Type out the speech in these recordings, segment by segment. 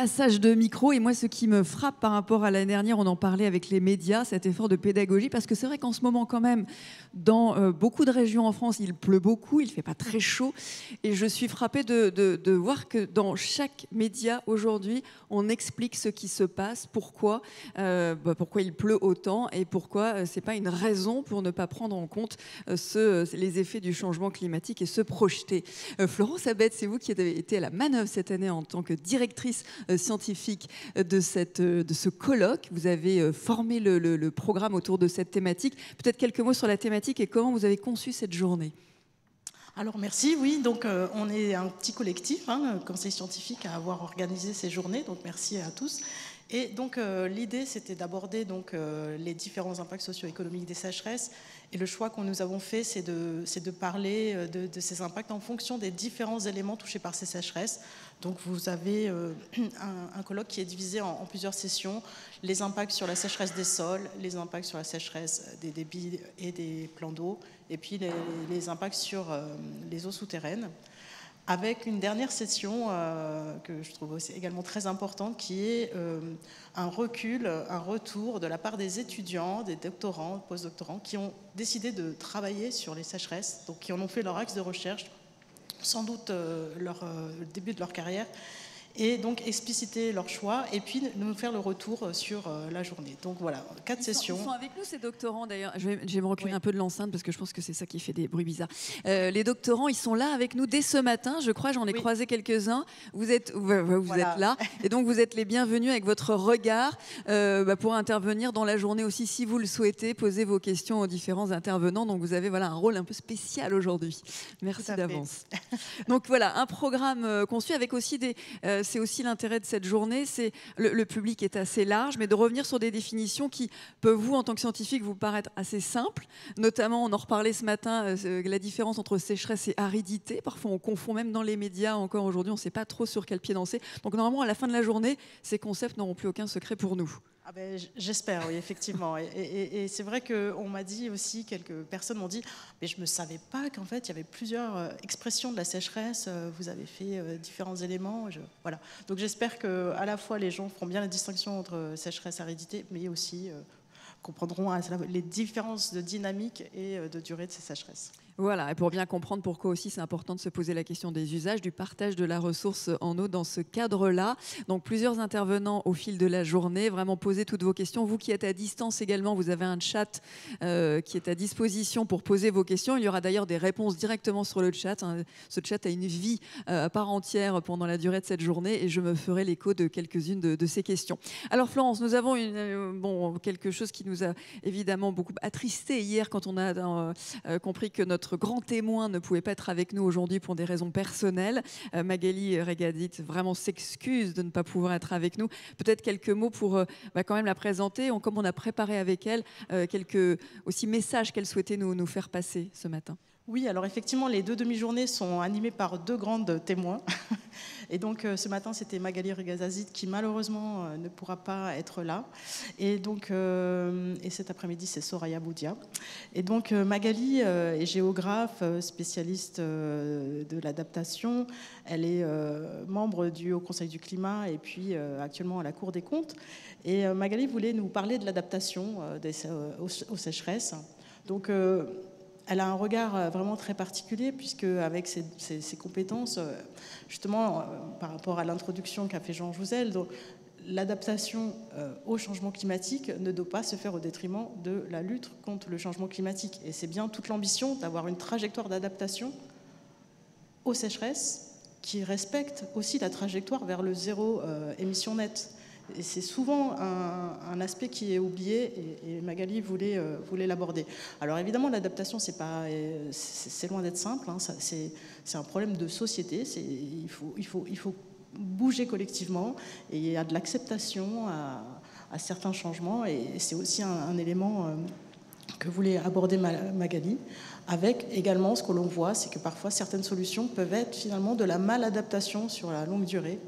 passage de micro. Et moi, ce qui me frappe par rapport à l'année dernière, on en parlait avec les médias, cet effort de pédagogie, parce que c'est vrai qu'en ce moment, quand même, dans beaucoup de régions en France, il pleut beaucoup, il ne fait pas très chaud. Et je suis frappée de voir que dans chaque média aujourd'hui, on explique ce qui se passe, pourquoi il pleut autant et pourquoi ce n'est pas une raison pour ne pas prendre en compte les effets du changement climatique et se projeter. Florence Abetz, c'est vous qui avez été à la manœuvre cette année en tant que directrice scientifique de ce colloque. Vous avez formé le programme autour de cette thématique. Peut-être quelques mots sur la thématique et comment vous avez conçu cette journée. Alors merci, oui, donc on est un petit collectif, conseil scientifique, à avoir organisé ces journées, donc merci à tous. Et donc l'idée, c'était d'aborder les différents impacts socio-économiques des sécheresses. Et le choix que nous avons fait, c'est de parler de ces impacts en fonction des différents éléments touchés par ces sécheresses. Donc vous avez un colloque qui est divisé en plusieurs sessions. Les impacts sur la sécheresse des sols, les impacts sur la sécheresse des débits et des plans d'eau, et puis les impacts sur les eaux souterraines. Avec une dernière session que je trouve aussi également très importante, qui est un retour de la part des étudiants, des doctorants, postdoctorants, qui ont décidé de travailler sur les sécheresses, donc qui en ont fait leur axe de recherche, sans doute le début de leur carrière, et donc expliciter leur choix et puis nous faire le retour sur la journée. Donc voilà, 4 sessions. Ils sont avec nous, ces doctorants d'ailleurs. Je vais me reculer un peu de l'enceinte parce que je pense que c'est ça qui fait des bruits bizarres. Les doctorants, ils sont là avec nous dès ce matin, je crois, j'en ai croisé quelques-uns. Vous êtes là et donc vous êtes les bienvenus avec votre regard pour intervenir dans la journée aussi si vous le souhaitez, poser vos questions aux différents intervenants. Donc vous avez un rôle un peu spécial aujourd'hui. Merci d'avance. Donc voilà, un programme conçu avec aussi c'est aussi l'intérêt de cette journée, c'est le public est assez large, mais de revenir sur des définitions qui peuvent, vous, en tant que scientifique, vous paraître assez simples. Notamment, on en reparlait ce matin, la différence entre sécheresse et aridité. Parfois, on confond même dans les médias, encore aujourd'hui, on ne sait pas trop sur quel pied danser. Donc normalement, à la fin de la journée, ces concepts n'auront plus aucun secret pour nous. J'espère, oui, effectivement. Et c'est vrai qu'on m'a dit aussi, quelques personnes m'ont dit, mais je ne savais pas qu'en fait, il y avait plusieurs expressions de la sécheresse, vous avez fait différents éléments. Voilà. Donc j'espère qu'à la fois, les gens feront bien la distinction entre sécheresse et aridité, mais aussi comprendront les différences de dynamique et de durée de ces sécheresses. Voilà, et pour bien comprendre pourquoi aussi c'est important de se poser la question des usages, du partage de la ressource en eau dans ce cadre-là. Donc plusieurs intervenants au fil de la journée, vraiment poser toutes vos questions. Vous qui êtes à distance également, vous avez un chat qui est à disposition pour poser vos questions. Il y aura d'ailleurs des réponses directement sur le chat. Ce chat a une vie à part entière pendant la durée de cette journée et je me ferai l'écho de quelques-unes de ces questions. Alors Florence, nous avons quelque chose qui nous a évidemment beaucoup attristé hier quand on a compris que notre grand témoin ne pouvait pas être avec nous aujourd'hui pour des raisons personnelles. Magali Regadit vraiment s'excuse de ne pas pouvoir être avec nous. Peut-être quelques mots pour quand même la présenter. Comme on a préparé avec elle quelques aussi messages qu'elle souhaitait nous faire passer ce matin. Oui, alors effectivement, les 2 demi-journées sont animées par 2 grandes témoins. Et donc ce matin, c'était Magali Regazazit qui malheureusement ne pourra pas être là. Et donc et cet après-midi, c'est Soraya Boudia. Et donc Magali est géographe, spécialiste de l'adaptation. Elle est membre du Haut Conseil du climat et puis actuellement à la Cour des comptes. Et Magali voulait nous parler de l'adaptation aux sécheresses. Donc elle a un regard vraiment très particulier puisque avec ses compétences, justement par rapport à l'introduction qu'a fait Jean Jouzel, l'adaptation au changement climatique ne doit pas se faire au détriment de la lutte contre le changement climatique. Et c'est bien toute l'ambition d'avoir une trajectoire d'adaptation aux sécheresses qui respecte aussi la trajectoire vers le zéro émission nette. Et c'est souvent un aspect qui est oublié et Magali voulait l'aborder. Alors évidemment, l'adaptation, c'est loin d'être simple. C'est un problème de société. Il faut bouger collectivement et il y a de l'acceptation à certains changements. Et c'est aussi un élément que voulait aborder Magali, avec également ce que l'on voit, c'est que parfois certaines solutions peuvent être finalement de la maladaptation sur la longue durée.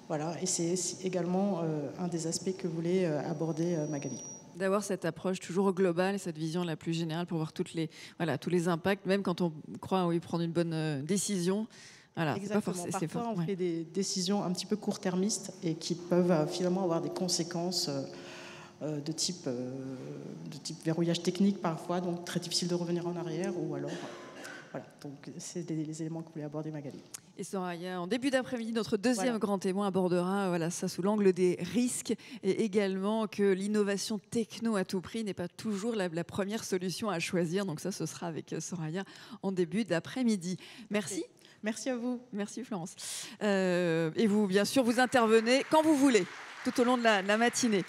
Voilà, et c'est également un des aspects que voulait aborder Magali. D'avoir cette approche toujours globale, cette vision la plus générale pour voir tous les impacts, même quand on croit prendre une bonne décision. Voilà, Exactement. Parfois, on fait des décisions un petit peu court-termistes et qui peuvent finalement avoir des conséquences de type verrouillage technique parfois, donc très difficile de revenir en arrière, ou alors... Voilà, donc c'est les éléments que voulait aborder Magali. Et Soraya, en début d'après-midi, notre deuxième grand témoin abordera ça sous l'angle des risques et également que l'innovation techno à tout prix n'est pas toujours la première solution à choisir. Donc ça, ce sera avec Soraya en début d'après-midi. Merci. Okay. Merci à vous. Merci Florence. Et vous, bien sûr, vous intervenez quand vous voulez, tout au long de la matinée.